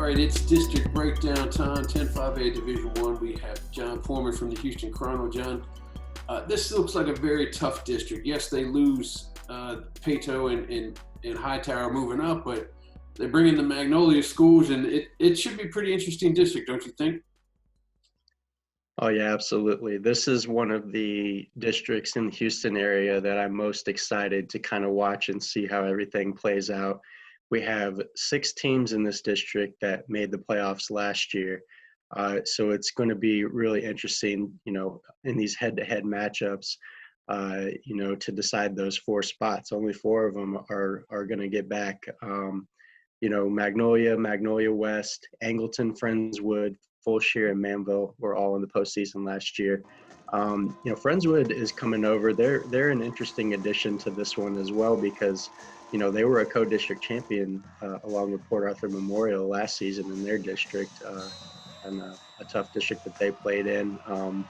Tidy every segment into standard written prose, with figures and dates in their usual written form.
right, it's district breakdown time, 10-5A Division One. We have Jon Poorman from the Houston Chronicle. Jon, this looks like a very tough district. Yes, they lose Pato and Hightower moving up, but they bring in the Magnolia schools, and it should be a pretty interesting district, don't you think? Oh, yeah, absolutely. This is one of the districts in the Houston area that I'm most excited to kind of watch and see how everything plays out. We have 6 teams in this district that made the playoffs last year. So it's going to be really interesting, in these head-to-head matchups, to decide those 4 spots. Only 4 of them are going to get back. Magnolia West, Angleton, Friendswood, Fulshire, and Manville were all in the postseason last year. Friendswood is coming over. They're an interesting addition to this one as well because, they were a co-district champion along with Port Arthur Memorial last season in their district, and a tough district that they played in.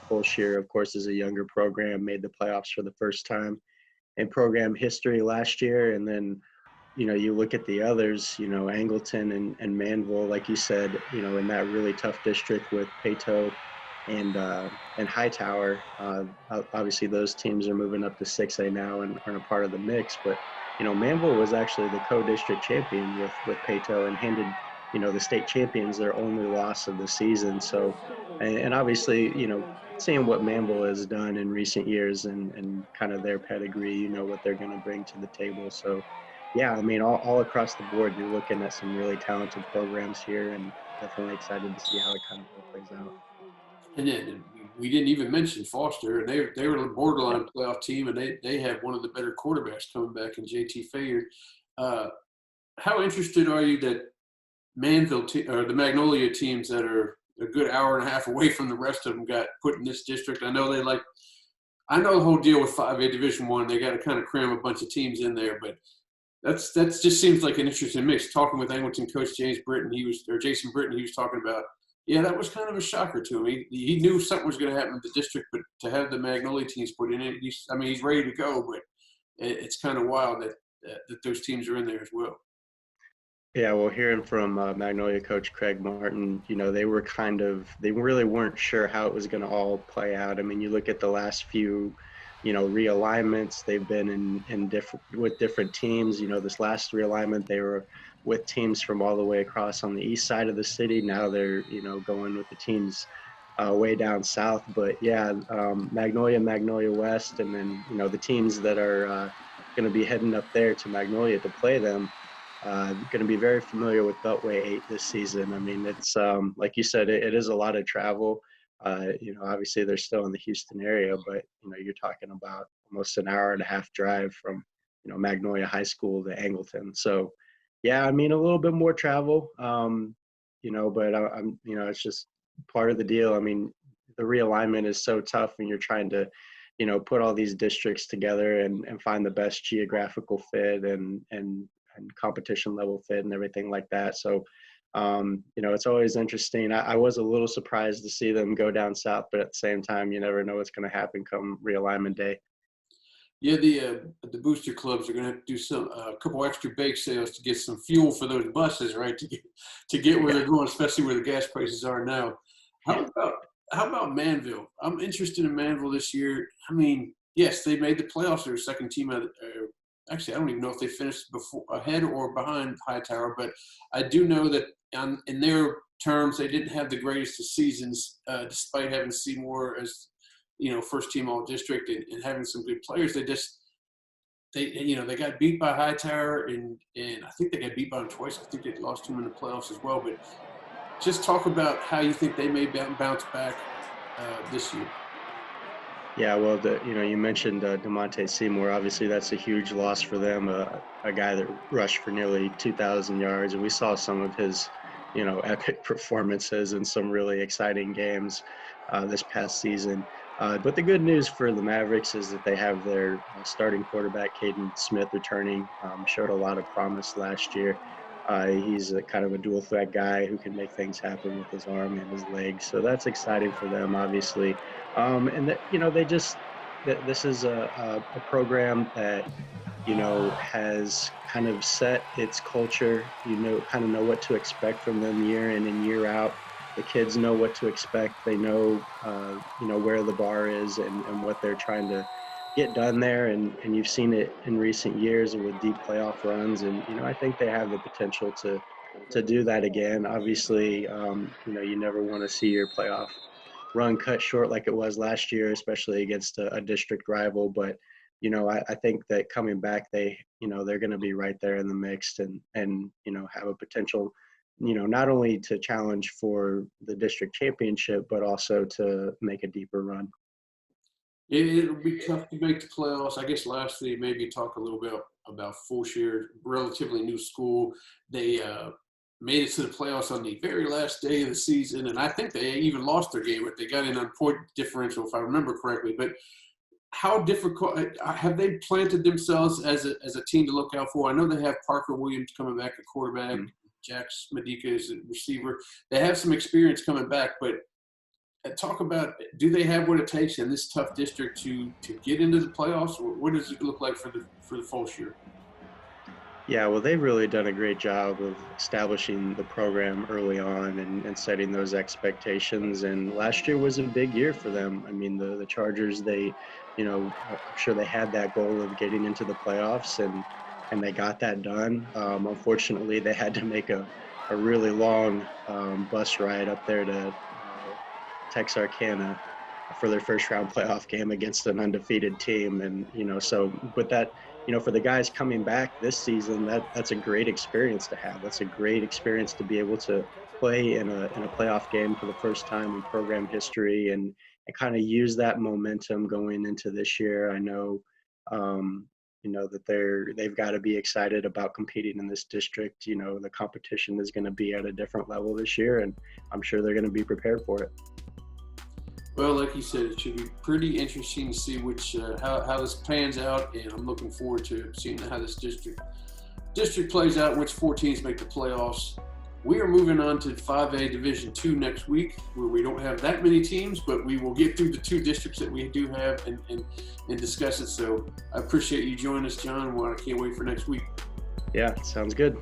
Fulshire, of course, is a younger program, made the playoffs for the first time in program history last year, and then you look at the others, Angleton and Manville, like you said, in that really tough district with Pato and Hightower. Obviously, those teams are moving up to 6A now and aren't a part of the mix. But, Manville was actually the co-district champion with Pato and handed, the state champions their only loss of the season. So, and obviously, seeing what Manville has done in recent years and kind of their pedigree, what they're going to bring to the table. So, yeah, I mean, all across the board, you're looking at some really talented programs here, and definitely excited to see how it kind of all plays out. And then we didn't even mention Foster, and they were a borderline playoff team, and they have one of the better quarterbacks coming back in JT Fayard. How interested are you that Manville or the Magnolia teams that are a good hour and a half away from the rest of them got put in this district? I know I know the whole deal with 5A Division One. They got to kind of cram a bunch of teams in there, but that's just seems like an interesting mix. Talking with Angleton coach Jason Britton, he was talking about, yeah, that was kind of a shocker to him. He knew something was going to happen in the district, but to have the Magnolia teams put in it, he's ready to go, but it's kind of wild that those teams are in there as well. Yeah, well, hearing from Magnolia coach Craig Martin, they really weren't sure how it was going to all play out. I mean, you look at the last few realignments. They've been with different teams. This last realignment, they were with teams from all the way across on the east side of the city. Now they're, going with the teams way down south. But yeah, Magnolia West, and then, the teams that are going to be heading up there to Magnolia to play them, going to be very familiar with Beltway 8 this season. I mean, it's like you said, it is a lot of travel. Obviously they're still in the Houston area, but, you're talking about almost an hour and a half drive from, Magnolia High School to Angleton. So, yeah, I mean, a little bit more travel, but I'm, it's just part of the deal. I mean, the realignment is so tough and you're trying to, put all these districts together and find the best geographical fit and competition level fit and everything like that. So, it's always interesting. I was a little surprised to see them go down south, but at the same time, you never know what's going to happen come realignment day. Yeah, the booster clubs are going to have to do a couple extra bake sales to get some fuel for those buses, right? To get where they're going, especially where the gas prices are now. How about Manville? I'm interested in Manville this year. I mean, yes, they made the playoffs. They're second team out. Actually, I don't even know if they finished ahead or behind Hightower, but I do know that in their terms, they didn't have the greatest of seasons, despite having Seymour as, first team all district and having some good players. They got beat by Hightower and I think they got beat by them twice. I think they lost to them in the playoffs as well. But just talk about how you think they may bounce back this year. Yeah, well, you mentioned DeMonte Seymour. Obviously, that's a huge loss for them, a guy that rushed for nearly 2,000 yards. And we saw some of his, epic performances in some really exciting games this past season. But the good news for the Mavericks is that they have their starting quarterback, Caden Smith, returning. Showed a lot of promise last year. He's a kind of a dual threat guy who can make things happen with his arm and his legs. So that's exciting for them, obviously. And that, this is a program that has kind of set its culture. Kind of know what to expect from them year in and year out. The kids know what to expect. They know, where the bar is and what they're trying to get done there. And you've seen it in recent years with deep playoff runs. And, I think they have the potential to do that again. Obviously, you never want to see your playoff run cut short like it was last year, especially against a district rival. But, I think that coming back, they're going to be right there in the mix and have a potential, not only to challenge for the district championship, but also to make a deeper run. It'll be tough to make the playoffs. I guess lastly, maybe talk a little bit about Fulshire, relatively new school. They made it to the playoffs on the very last day of the season, and I think they even lost their game, but they got in on point differential, if I remember correctly. But how difficult have they planted themselves as a team to look out for? I know they have Parker Williams coming back at quarterback, Jax Medica is a receiver. They have some experience coming back, but talk about, do they have what it takes in this tough district to get into the playoffs? Or what does it look like for the Fulshire? Yeah, well, they've really done a great job of establishing the program early on and setting those expectations. And last year was a big year for them. I mean, the Chargers, I'm sure they had that goal of getting into the playoffs, and they got that done. Unfortunately, they had to make a really long bus ride up there to Texarkana for their first round playoff game against an undefeated team. And, but that, for the guys coming back this season, that's a great experience to have. That's a great experience to be able to play in a playoff game for the first time in program history and kind of use that momentum going into this year. I know, that they've got to be excited about competing in this district. The competition is going to be at a different level this year, and I'm sure they're going to be prepared for it. Well, like you said, it should be pretty interesting to see how this pans out, and I'm looking forward to seeing how this district plays out, which 4 teams make the playoffs. We are moving on to 5A Division II next week, where we don't have that many teams, but we will get through the 2 districts that we do have and discuss it. So I appreciate you joining us, John. Well, I can't wait for next week. Yeah, sounds good.